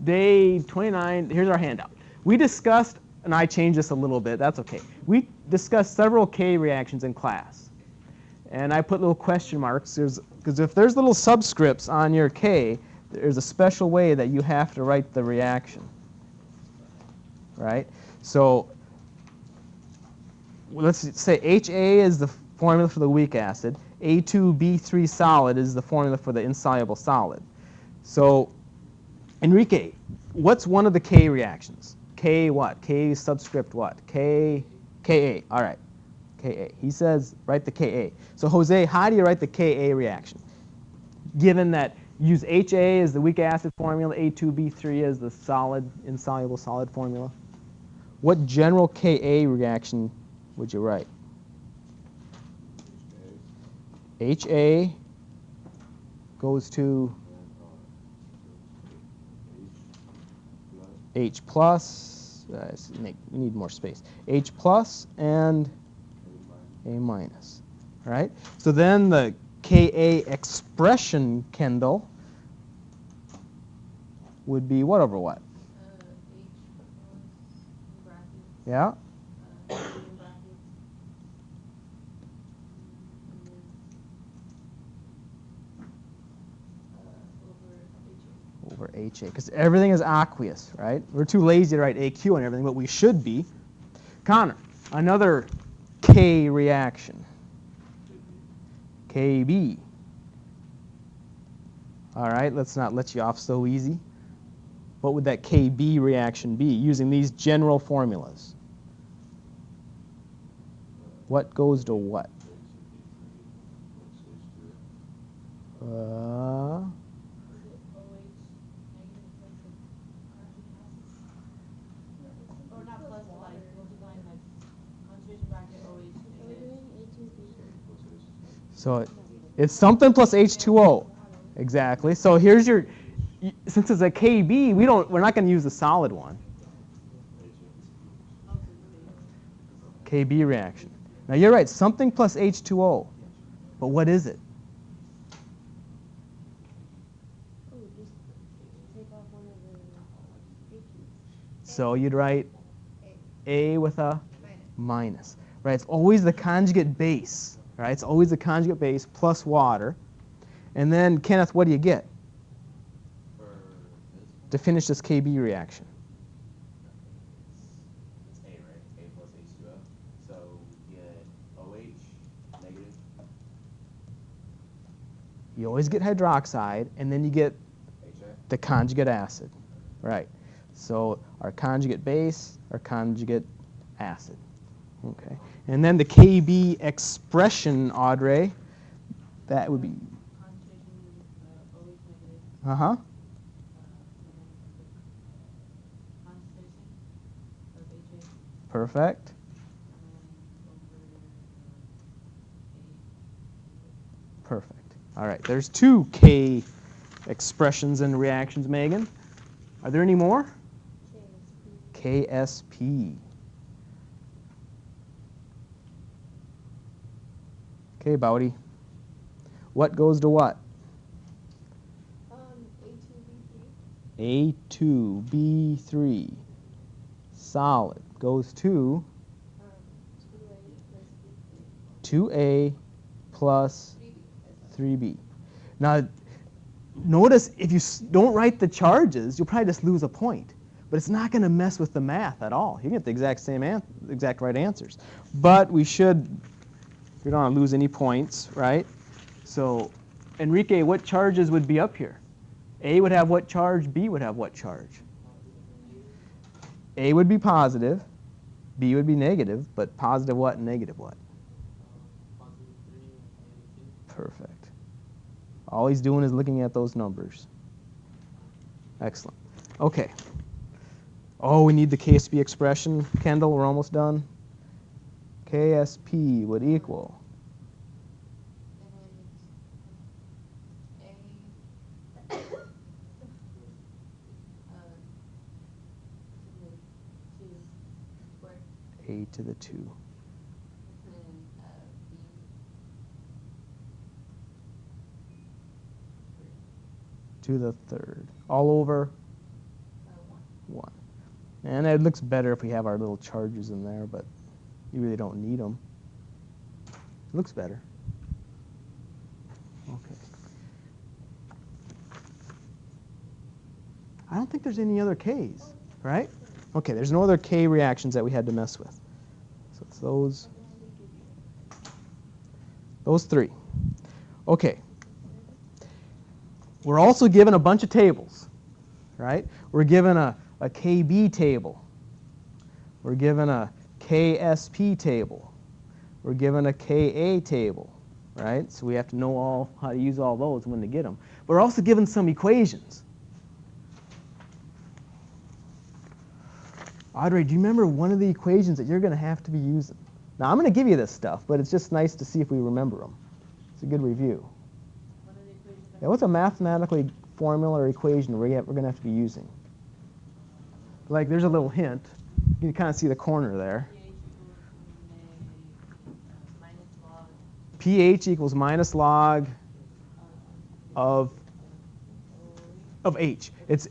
day 29, here's our handout. We discussed, and I changed this a little bit, that's okay. We discussed several K reactions in class. And I put little question marks, because if there's little subscripts on your K, there's a special way that you have to write the reaction. Right? So let's say HA is the formula for the weak acid. A2B3 solid is the formula for the insoluble solid. So Enrique, what's one of the K reactions? K what? K subscript what? K, Ka. All right, Ka. He says write the Ka. So Jose, how do you write the Ka reaction? Given that use HA as the weak acid formula, A2B3 as the solid, insoluble solid formula. What general Ka reaction would you write? HA goes to H plus, we need more space. H plus and A minus, right? So then the Ka expression, Kendall, would be what over what? Yeah? Over HA, because everything is aqueous, right? We're too lazy to write AQ and everything, but we should be. Connor, another K reaction. KB. All right, let's not let you off so easy. What would that KB reaction be using these general formulas? What goes to what? So it's something plus H2O. Exactly. So here's your, since it's a KB, we're not going to use the solid one. KB reaction. Now you're right, something plus H2O. But what is it? So you'd write A with a minus. Right? It's always the conjugate base. Right? It's always the conjugate base plus water. And then, Kenneth, what do you get to finish this KB reaction? It's A, right? A plus H2O. So you get OH negative. You always get hydroxide, and then you get the conjugate acid. Right. So our conjugate base, our conjugate acid. Okay. And then the KB expression, Audrey, that would be... Uh-huh. Perfect. Perfect. All right. There's two K expressions and reactions, Megan. Are there any more? KSP. Okay, Bowdy. What goes to what? A2B3. Solid goes to 2A plus 3B. Now, notice if you don't write the charges, you'll probably just lose a point. But it's not going to mess with the math at all. You get the exact right answers. But we don't want to lose any points, right? So, Enrique, what charges would be up here? A would have what charge? B would have what charge? A would be positive. B would be negative. But positive what and negative what? Perfect. All he's doing is looking at those numbers. Excellent. Okay. Oh, we need the KSP expression. Kendall, we're almost done. KSP would equal. A to the 2. To the 3rd. All over 1. And it looks better if we have our little charges in there, but you really don't need them. It looks better. Okay. I don't think there's any other Ks, right? Okay, there's no other K reactions that we had to mess with. So it's those 3. Okay. We're also given a bunch of tables, right? We're given a KB table. We're given a KSP table. We're given a KA table, right? So we have to know how to use all those when to get them. But we're also given some equations. Audrey, do you remember one of the equations that you're going to have to be using? Now, I'm going to give you this stuff, but it's just nice to see if we remember them. It's a good review. Yeah, what's a mathematical formula or equation we're going to have to be using? Like, there's a little hint. You can kind of see the corner there. pH equals minus log of H. It's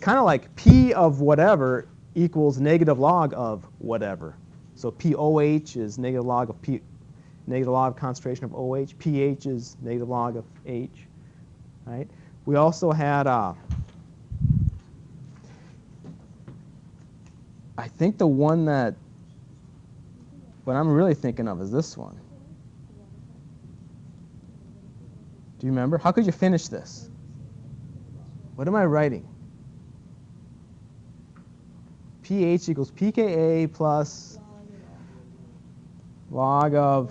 kind of like P of whatever equals negative log of whatever. So POH is negative log of negative log of concentration of OH. pH is negative log of H. Right? We also had, I think the one that, what I'm really thinking of is this one. Do you remember? How could you finish this? What am I writing? pH equals pKa plus log of,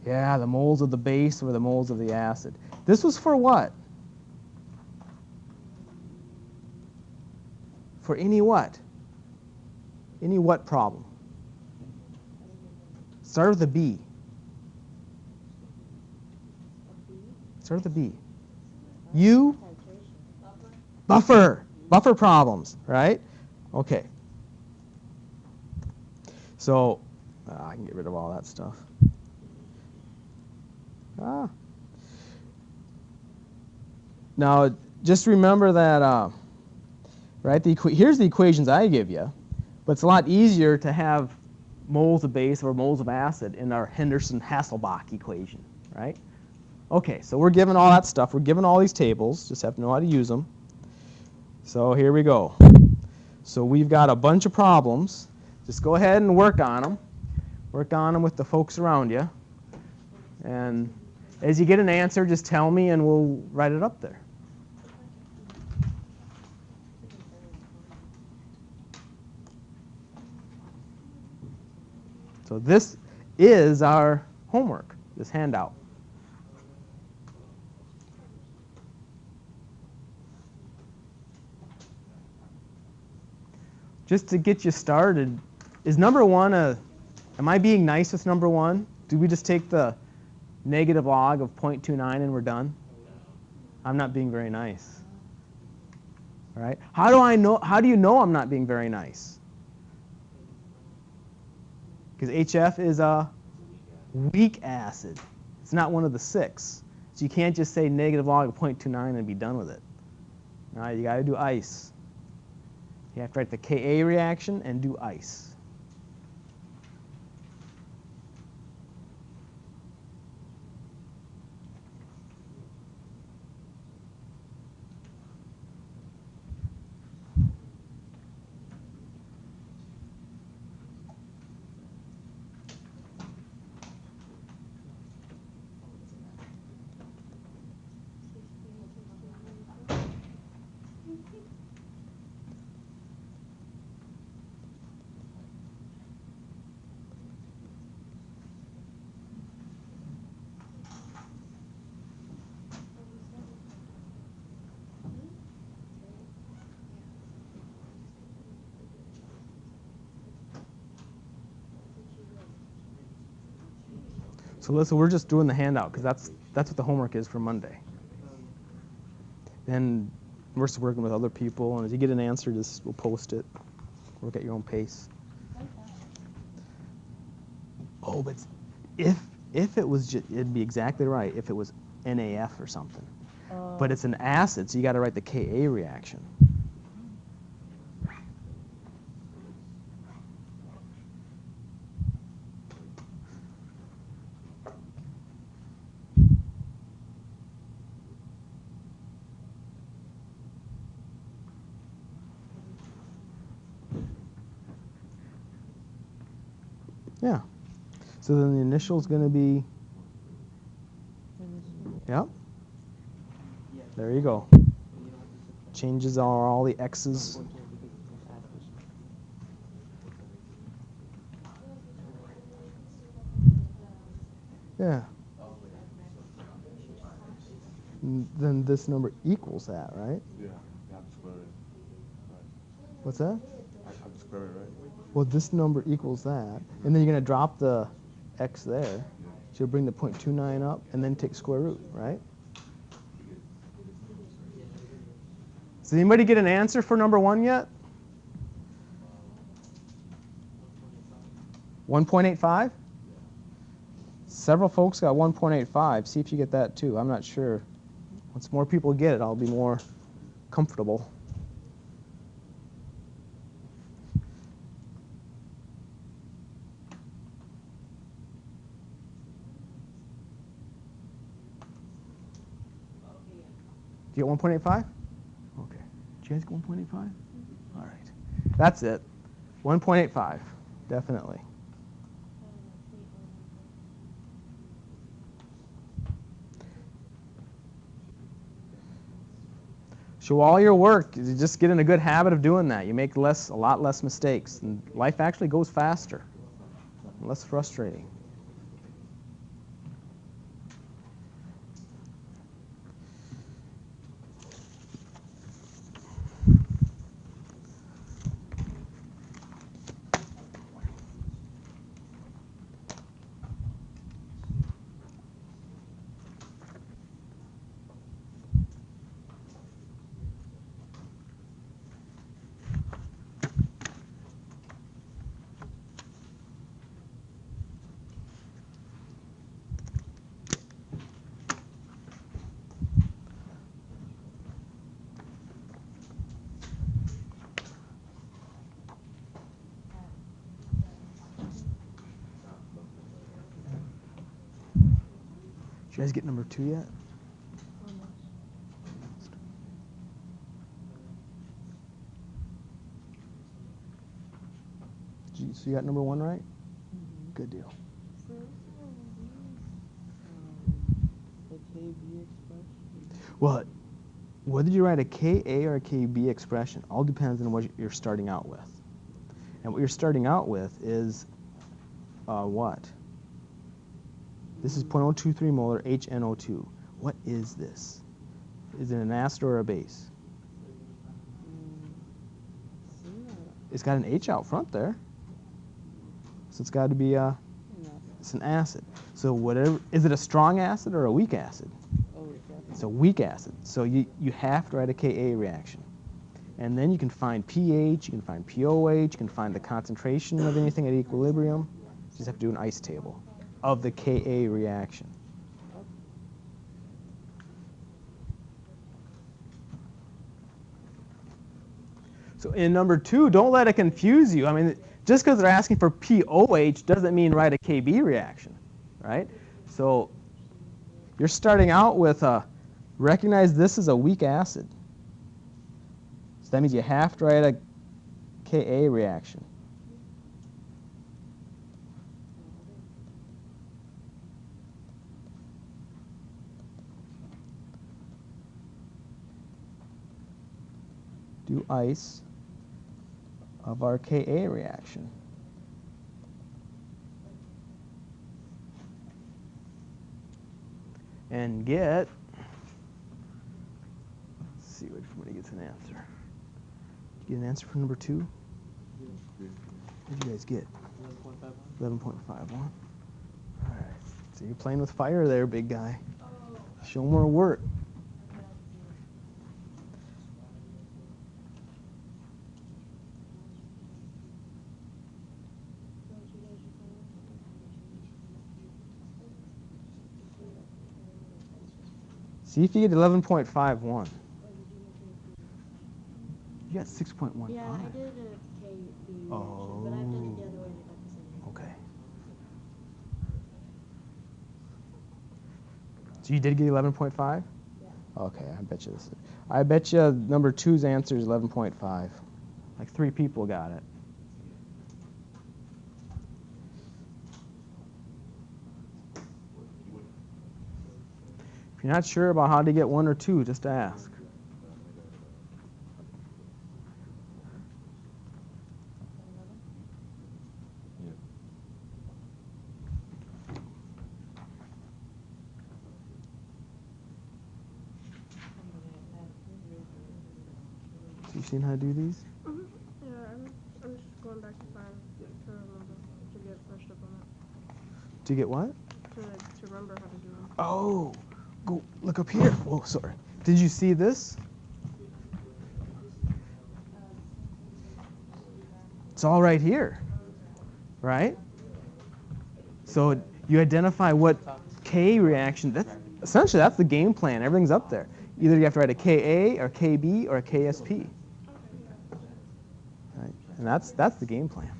yeah, the moles of the base over the moles of the acid. This was for what? For any what? Any what problem? Start with a B. Start with a B. U? Buffer. Buffer problems, right? Okay. So, I can get rid of all that stuff. Now, just remember that, right, here's the equations I give you, but it's a lot easier to have moles of base or moles of acid in our Henderson-Hasselbalch equation, right? Okay, so we're given all that stuff. We're given all these tables. Just have to know how to use them. So here we go. So we've got a bunch of problems. Just go ahead and work on them. Work on them with the folks around you. And as you get an answer, just tell me and we'll write it up there. So this is our homework, this handout. Just to get you started, is number 1 am I being nice with number 1? Do we just take the negative log of 0.29 and we're done? I'm not being very nice. All right? How do you know I'm not being very nice? Because HF is a weak acid. It's not one of the 6. So you can't just say negative log of 0.29 and be done with it. All right, you got to do ice. You have to write the Ka reaction and do ice. So listen, we're just doing the handout because that's what the homework is for Monday. And we're just working with other people, and as you get an answer, just we'll post it. Work at your own pace. Oh, but if it was it'd be exactly right if it was NaF or something. But it's an acid, so you got to write the Ka reaction. Yeah. So then the initial is going to be, yep. There you go. Changes are all the x's. Yeah. Then this number equals that, right? Yeah, you have to square it. Right. What's that? I have to square it, right? Well, this number equals that. And then you're going to drop the x there. Yeah. So you'll bring the 0.29 up and then take square root, right? Does anybody get an answer for number 1 yet? 1.85? Several folks got 1.85. See if you get that too. I'm not sure. Once more people get it, I'll be more comfortable. Do you get 1.85? Okay. Did you guys get 1.85? All right. That's it. 1.85. Definitely. So all your work, you just get in a good habit of doing that. You make a lot less mistakes, and life actually goes faster, less frustrating. Did you guys get number 2 yet? So you got number 1 right? Good deal. Well, whether you write a Ka or a Kb expression all depends on what you're starting out with. And what you're starting out with is what? This is 0.023 molar HNO2. What is this? Is it an acid or a base? It's got an H out front there. So it's got to be it's an acid. So whatever, is it a strong acid or a weak acid? It's a weak acid. So you have to write a Ka reaction. And then you can find pH, you can find pOH, you can find the concentration of anything at equilibrium. You just have to do an ice table of the Ka reaction. So in number 2, don't let it confuse you. I mean, just because they're asking for pOH doesn't mean write a Kb reaction, right? So you're starting out with recognize this is a weak acid. So that means you have to write a Ka reaction. Do ice of our Ka reaction. And get, let's see which one gets an answer. Did you get an answer for number 2? What did you guys get? 11.51. 11.51. All right. So you're playing with fire there, big guy. Show more work. See if you get 11.51. You got 6.15. Yeah, I did a KB, Oh. but I've done it the other way and I got the same. Okay. So you did get 11.5? Yeah. Okay, I bet you this. I bet you number 2's answer is 11.5. Like 3 people got it. If you're not sure about how to get 1 or 2, just ask. So you seen how to do these? Yeah, I'm just going back to find to remember to get brushed up on it. To get what? To remember how to do them. Oh, go look up here. Oh, sorry. Did you see this? It's all right here, right? So you identify what K reaction, essentially that's the game plan. Everything's up there. Either you have to write a Ka or Kb or a KSP. Right? And that's the game plan.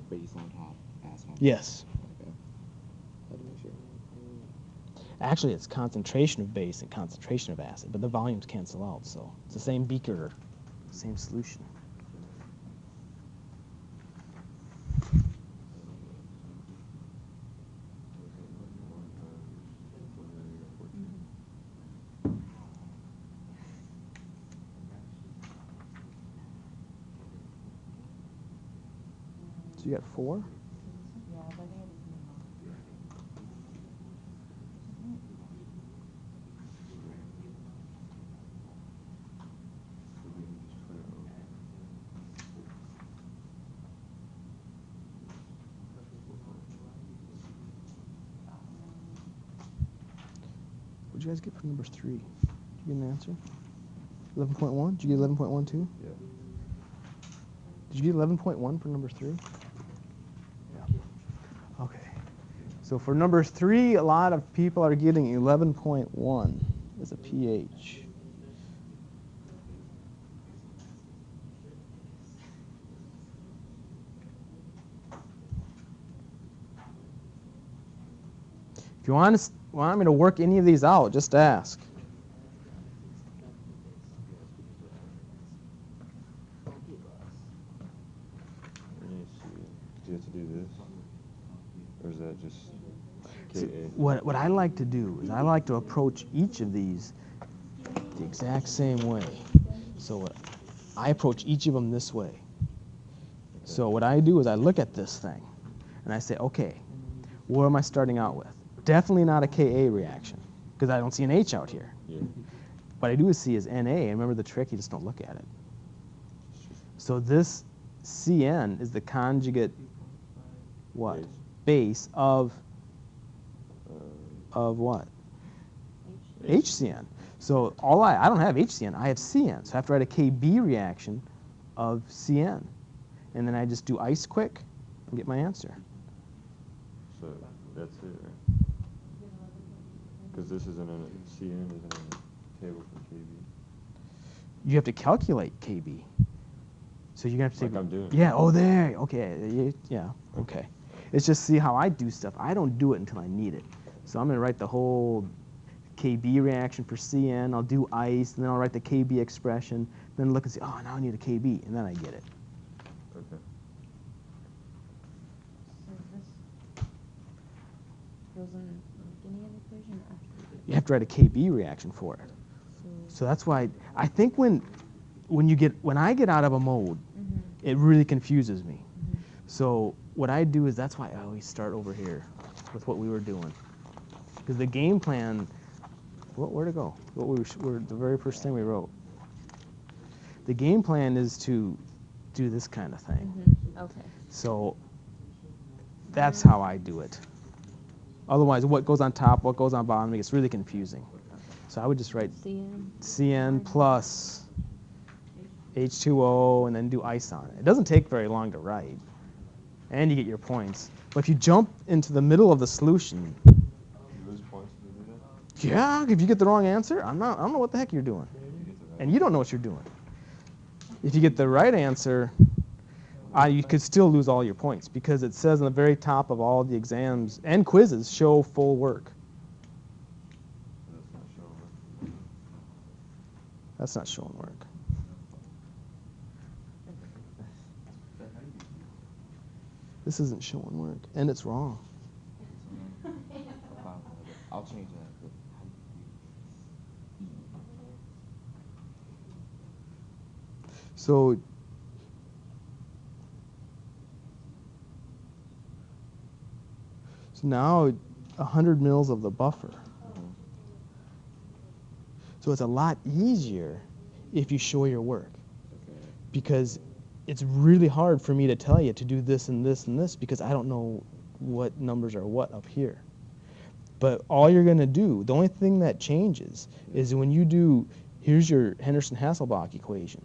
Base on top, acid on top. Yes. Okay. Had to make sure. Actually, it's concentration of base and concentration of acid, but the volumes cancel out, so it's the same beaker, same solution. So you got 4? What'd you guys get for number 3? Did you get an answer? 11.1? Did you get 11.1 too? Yeah. Did you get 11.1 for number 3? Yeah. Okay. So for number 3, a lot of people are getting 11.1 as a pH. If you want me to work any of these out, just ask. Do you have to do this? Or is that just So KA? what I like to do is I like to approach each of these the exact same way. So I approach each of them this way. So what I do is I look at this thing and I say, okay, what am I starting out with? Definitely not a Ka reaction because I don't see an H out here. Yeah. What I do see is Na, and remember the trick, you just don't look at it. So this Cn is the conjugate what? Base of what? HCN. So I don't have HCN, I have Cn. So I have to write a Kb reaction of Cn. And then I just do ice quick and get my answer. So that's it, right? Because this isn't in a CN, isn't in a table for KB. You have to calculate Kb. So you're going to have to Like take... I'm doing. Yeah, oh there, okay, yeah, okay. It's just see how I do stuff. I don't do it until I need it. So I'm going to write the whole Kb reaction for Cn, I'll do ice, and then I'll write the Kb expression, then look and see, oh, now I need a Kb, and then I get it. Okay. So this goes in the beginning of the equation or after? You have to write a Kb reaction for it. So that's why I think when I get out of a mode, it really confuses me. So what I do is that's why I always start over here with what we were doing. Because the game plan, where'd it go? What were the very first thing we wrote. The game plan is to do this kind of thing. Okay. So that's how I do it. Otherwise, what goes on top, what goes on bottom, it gets really confusing. So I would just write CN. Cn plus H2O, and then do ice on it. It doesn't take very long to write, and you get your points. But if you jump into the middle of the solution, You lose points if you do that? yeah, if you get the wrong answer, I don't know what the heck you're doing. And you don't know what you're doing. If you get the right answer, you could still lose all your points because it says on the very top of all the exams and quizzes, show full work. That's not showing work. That's not showing work. This isn't showing work, and it's wrong. I'll change that. But So now 100 mils of the buffer. So it's a lot easier if you show your work. Because it's really hard for me to tell you to do this and this and this because I don't know what numbers are what up here. But all you're going to do, the only thing that changes is when you do, here's your Henderson-Hasselbalch equation,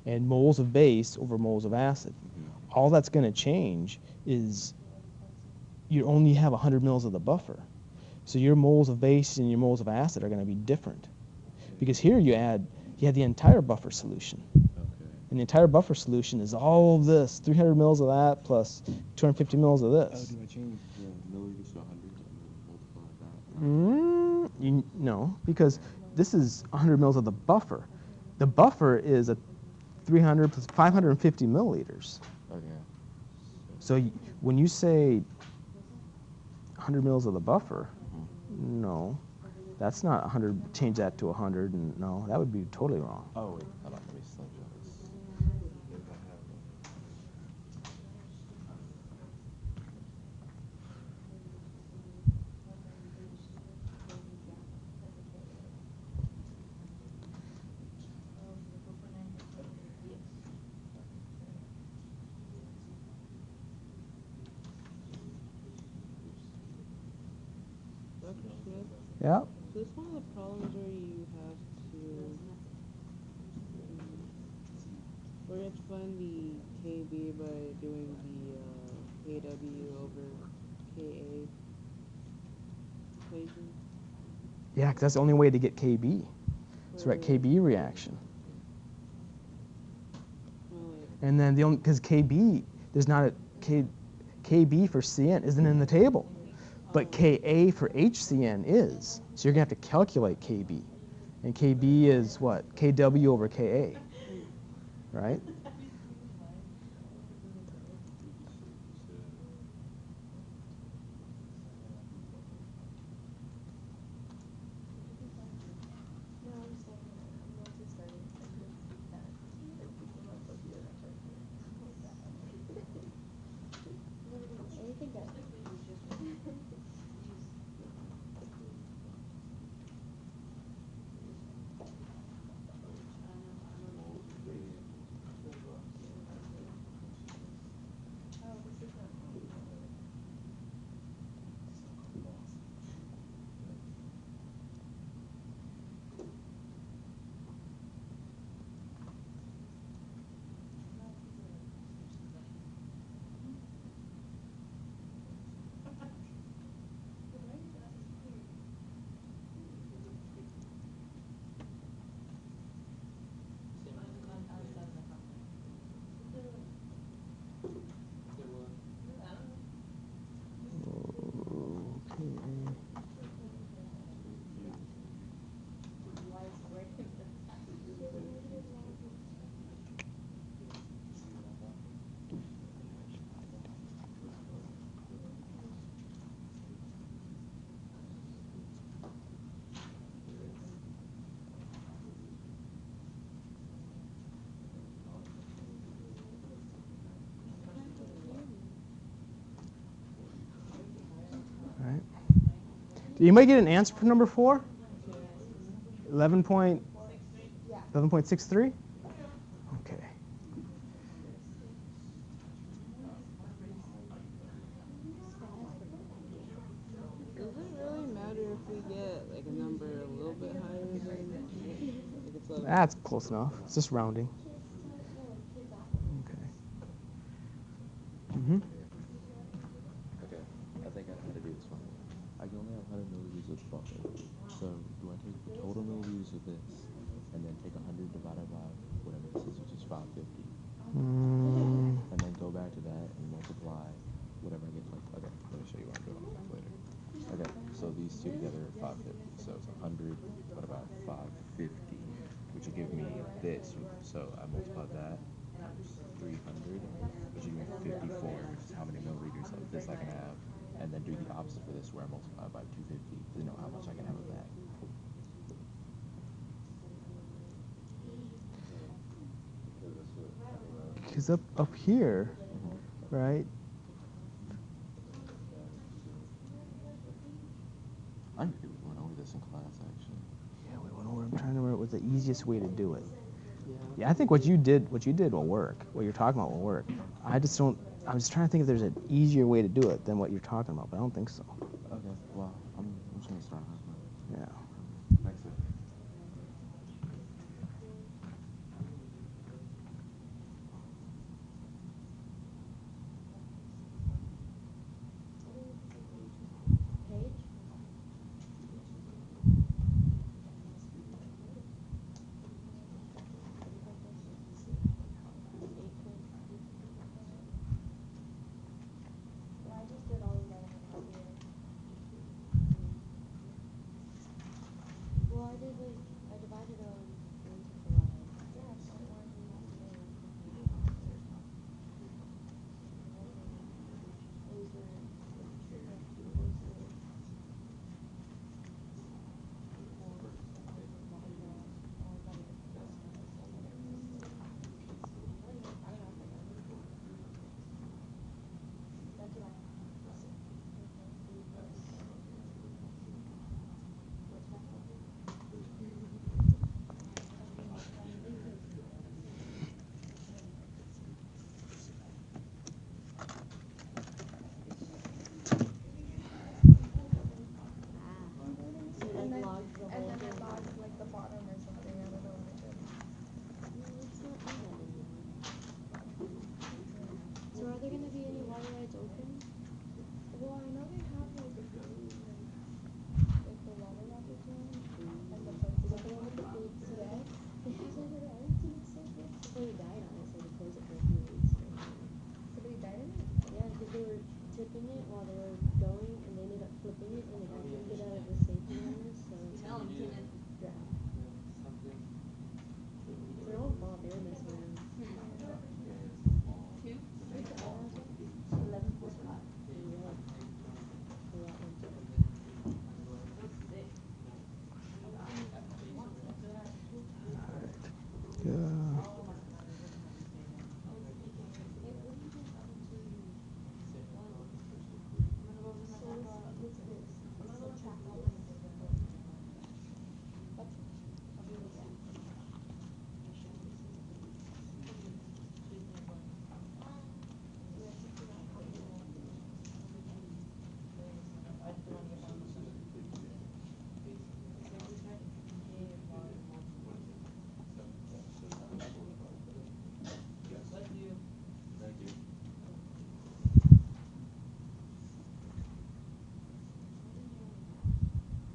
and moles of base over moles of acid. All that's going to change is you only have 100 mils of the buffer. So your moles of base and your moles of acid are going to be different. Because here you had the entire buffer solution. And the entire buffer solution is all of this, 300 mils of that plus 250 mils of this. do I change the milliliters to 100 and multiply that? No, because this is 100 mils of the buffer. The buffer is a 300 plus 550 milliliters. Okay. So when you say 100 mils of the buffer, no, that's not 100. Change that to 100, and no, that would be totally wrong. Oh wait, hold on, let me slow down this. Dr. Smith, Yeah. so this one of the problems where you have to find the KB by doing the KW over KA equation? Yeah, because that's the only way to get KB. So we're at KB reaction. And then the only, because KB, there's not a KB for CN isn't in the table, but KA for HCN is. So you're gonna have to calculate KB, and KB is what? KW over KA, right? Right. Did anybody get an answer for number 4? 11.63? Okay. Does it really matter if we get like a number a little bit higher than like it's That's close enough. It's just rounding. reduce with this, and then take 100 divided by whatever this is, which is 550. Mm, And then go back to that and multiply whatever I get like, okay, let me show you what I'm doing on the calculator. Okay, so these two together are 550. So it's 100 divided by 550, which will give me this. So I multiply that times 300, which will give me 54, which is how many milliliters of this I can have. And then do the opposite for this, where I multiply by 250 to know how much I can have of that. because up here, right? I think we went over this in class, actually. Yeah, we went over. I'm trying to remember what the easiest way to do it. Yeah, I think what you did will work. What you're talking about will work. I just don't. I'm just trying to think if there's an easier way to do it than what you're talking about, but I don't think so. Okay, well, I'm just going to start. Yeah. Next it. Page? Well, I just did all of that on the calculator. Well, I did like, I divided on into 5. Yeah, so I wanted to And then it logs like the bottom or something. I don't know what it did. So are there gonna be any water rides open? Well, I know they have like the water rocket zone and the fun Is that the one with the big yeah. It hasn't been rides and it's so good. Somebody died on it, so they closed it for a few weeks. Somebody died in it? Yeah, because they were tipping it while they were going, and they ended up flipping it, and they had to get out of the safety harness, so Tell him, Keenan. yeah. It's their own fault. They were messing around. 2? 11 plus 5. Yeah. A lot more.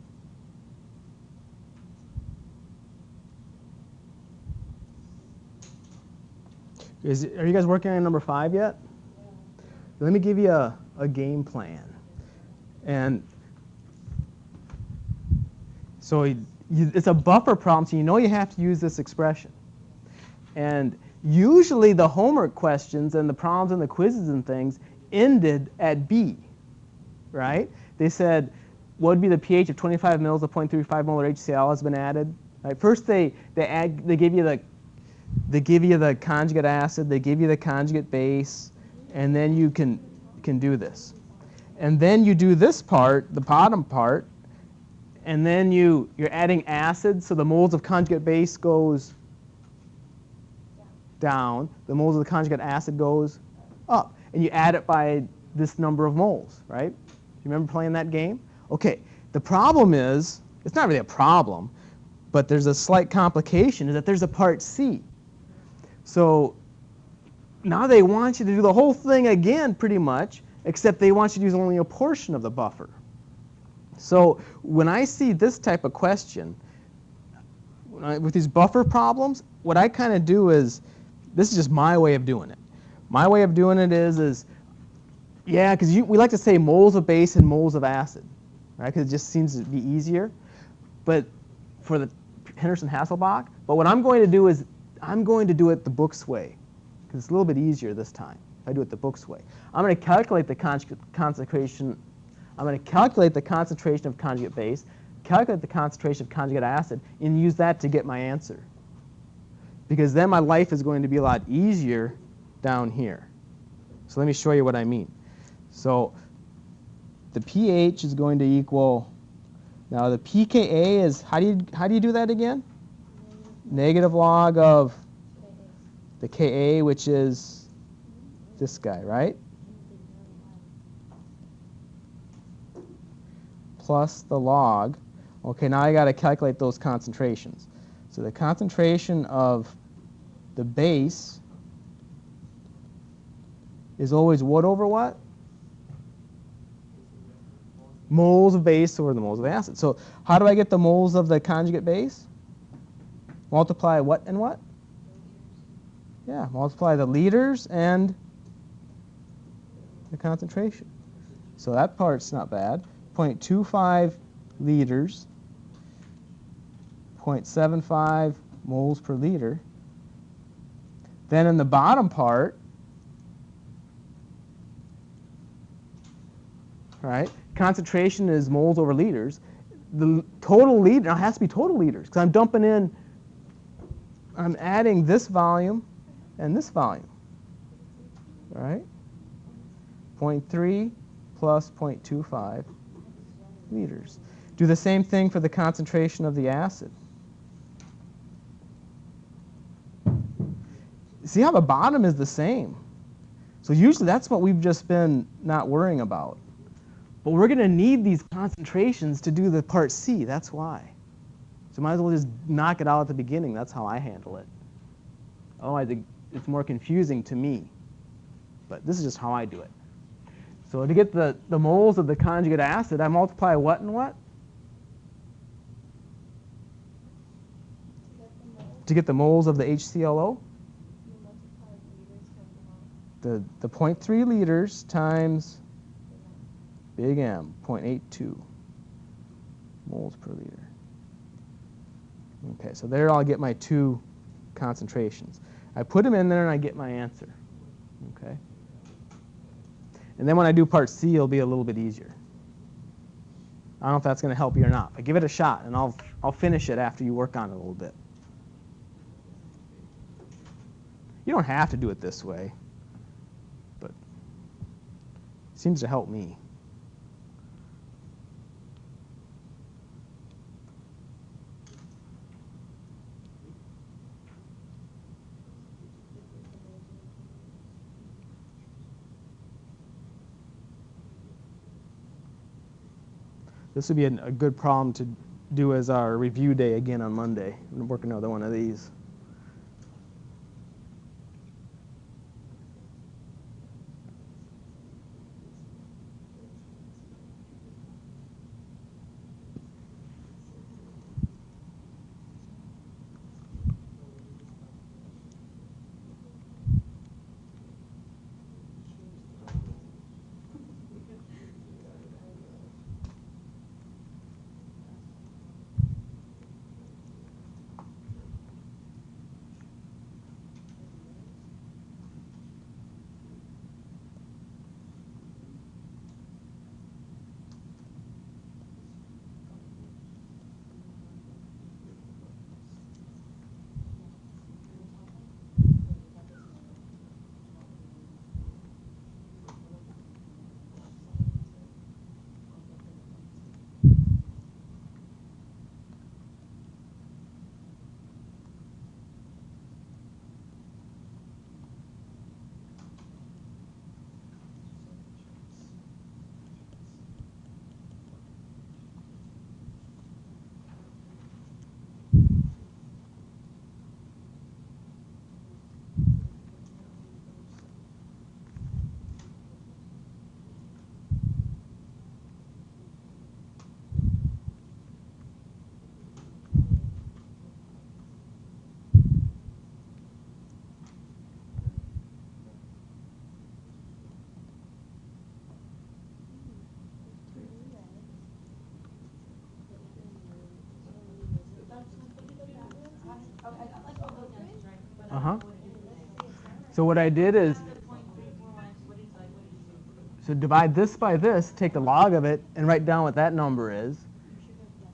Yeah. Are you guys working on number 5 yet? Let me give you a game plan. And so it's a buffer problem, so you know you have to use this expression. And usually the homework questions and the problems and the quizzes and things ended at B, right? They said, what would be the pH of 25 mils of 0.35 molar HCl has been added? Right? First they give you the conjugate acid, they give you the conjugate base, and then you can do this. And then you do this part, the bottom part, and then you're adding acid, so the moles of conjugate base goes down, the moles of the conjugate acid goes up, and you add it by this number of moles, right? You remember playing that game? Okay, the problem is, it's not really a problem, but there's a slight complication, is that there's a part C. So now they want you to do the whole thing again, pretty much, except they want you to use only a portion of the buffer. So when I see this type of question, with these buffer problems, what I kind of do is, this is just my way of doing it. My way of doing it is yeah, because we like to say moles of base and moles of acid, right? Because it just seems to be easier. But for the Henderson-Hasselbalch, but what I'm going to do is I'm going to do it the book's way, because it's a little bit easier this time if I do it the book's way. I'm going to calculate the concentration. I'm going to calculate the concentration of conjugate base, calculate the concentration of conjugate acid, and use that to get my answer. Because then my life is going to be a lot easier down here. So let me show you what I mean. So the pH is going to equal, now the pKa is, how do you do that again? Negative log of the Ka, which is this guy, right? Plus the log. Okay, now I got to calculate those concentrations. So the concentration of the base is always what over what? Moles of base over the moles of acid. So how do I get the moles of the conjugate base? Multiply what and what? Yeah, multiply the liters and the concentration. So that part's not bad. 0.25 liters, 0.75 moles per liter. Then in the bottom part, right, concentration is moles over liters. The total liter, now it has to be total liters, because I'm dumping in, I'm adding this volume and this volume, right? 0.3 plus 0.25 liters. Do the same thing for the concentration of the acid. See how the bottom is the same. So usually that's what we've just been not worrying about. But we're going to need these concentrations to do the part C. That's why. So might as well just knock it out at the beginning. That's how I handle it. Otherwise, it's more confusing to me. But this is just how I do it. So to get the moles of the conjugate acid, I multiply what and what? To get the moles of the HClO? The 0.3 liters times big M, 0.82 moles per liter. Okay, so there I'll get my two concentrations. I put them in there and I get my answer. Okay. And then when I do part C, it'll be a little bit easier. I don't know if that's going to help you or not, but give it a shot, and I'll finish it after you work on it a little bit. You don't have to do it this way, but it seems to help me. This would be a good problem to do as our review day again on Monday. I'm going to work another one of these. So what I did is, so divide this by this, take the log of it, and write down what that number is.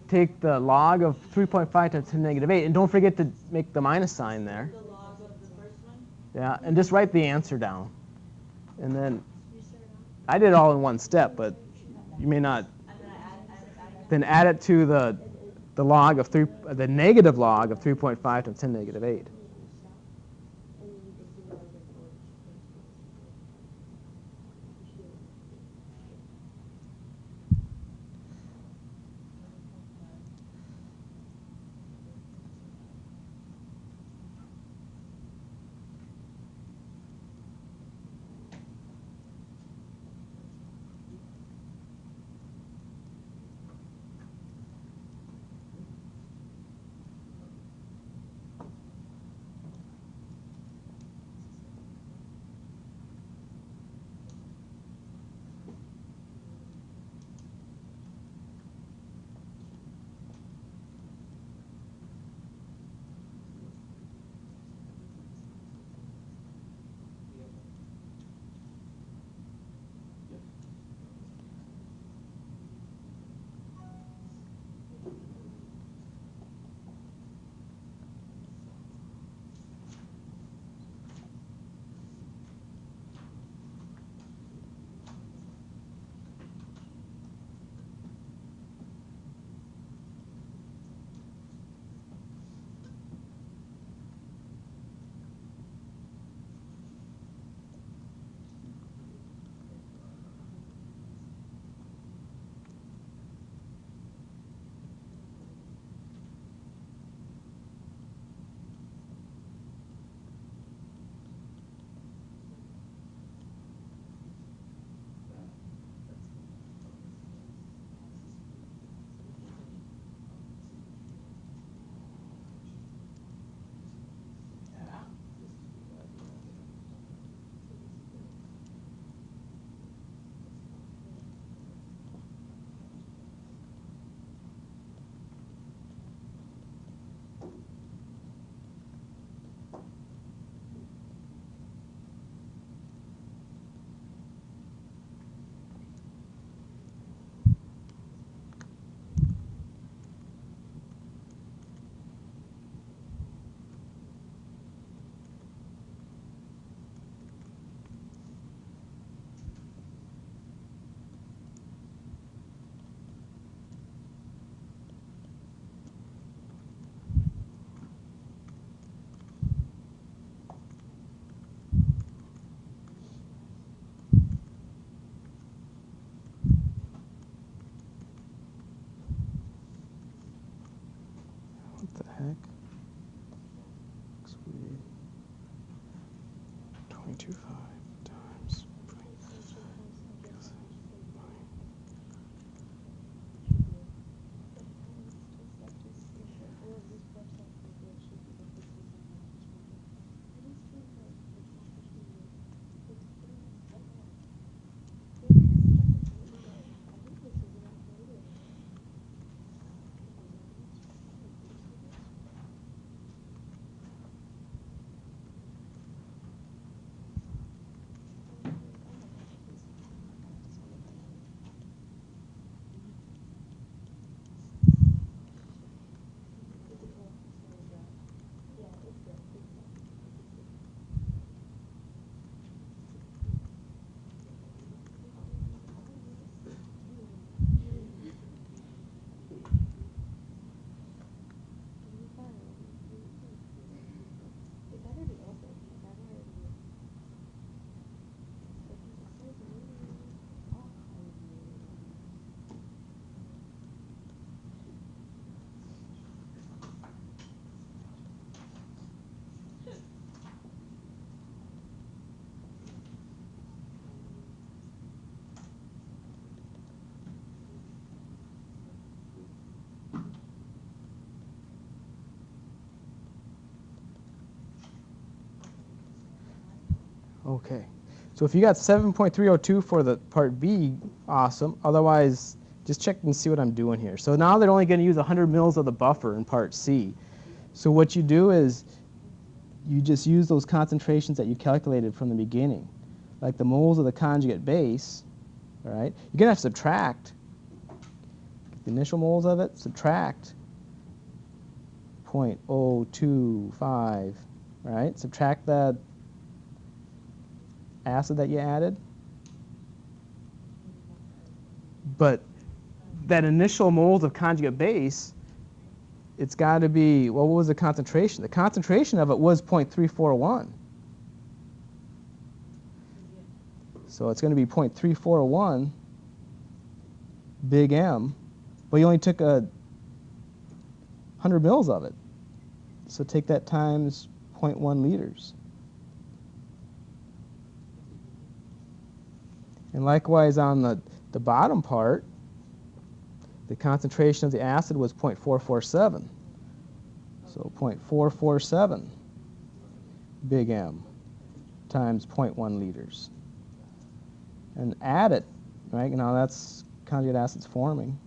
Take the log of 3.5 times 10 to the negative 8, and don't forget to make the minus sign there. The log of the first one? Yeah, and just write the answer down. And then, I did it all in one step, but you may not. Then add it to the log of the negative log of 3.5 times 10 to the negative 8. What the heck? Looks weird. 22.5 times 0.5. Okay, so if you got 7.302 for the part B, awesome. Otherwise, just check and see what I'm doing here. So now they're only going to use 100 mils of the buffer in part C. So what you do is you just use those concentrations that you calculated from the beginning. Like the moles of the conjugate base, all right? You're going to have to subtract the initial moles of it, subtract 0.025, right? Subtract that acid that you added. But that initial moles of conjugate base, it's got to be, well, what was the concentration? The concentration of it was 0.341. So it's going to be 0.341 big M, but you only took 100 mils of it. So take that times 0.1 liters. And likewise on the bottom part, the concentration of the acid was 0.447. So 0.447 big M times 0.1 liters. And add it, right? Now that's conjugate acids forming.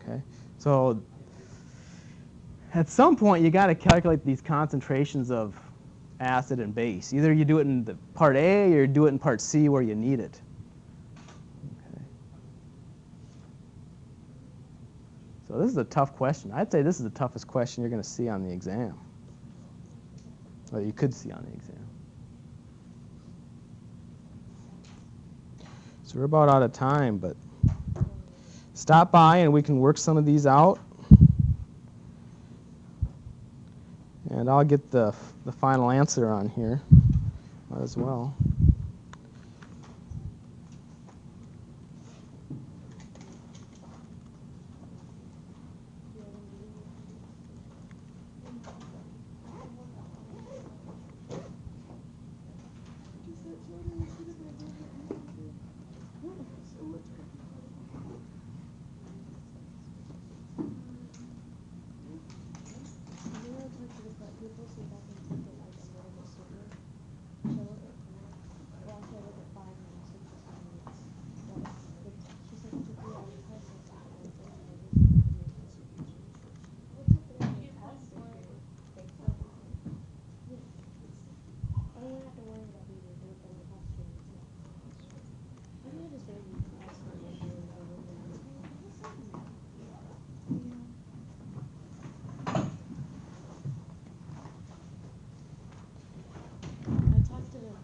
Okay, so at some point you got to calculate these concentrations of acid and base. Either you do it in the part A or you do it in part C where you need it. Okay. So this is a tough question. I'd say this is the toughest question you're going to see on the exam. Or you could see on the exam. So we're about out of time, but stop by and we can work some of these out. And I'll get the final answer on here as well.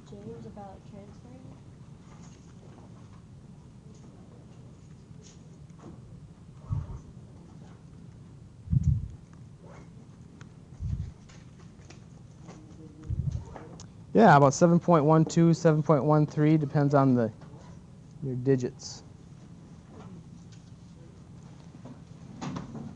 James about transferring? Yeah, about 7.12, 7.13, depends on your digits.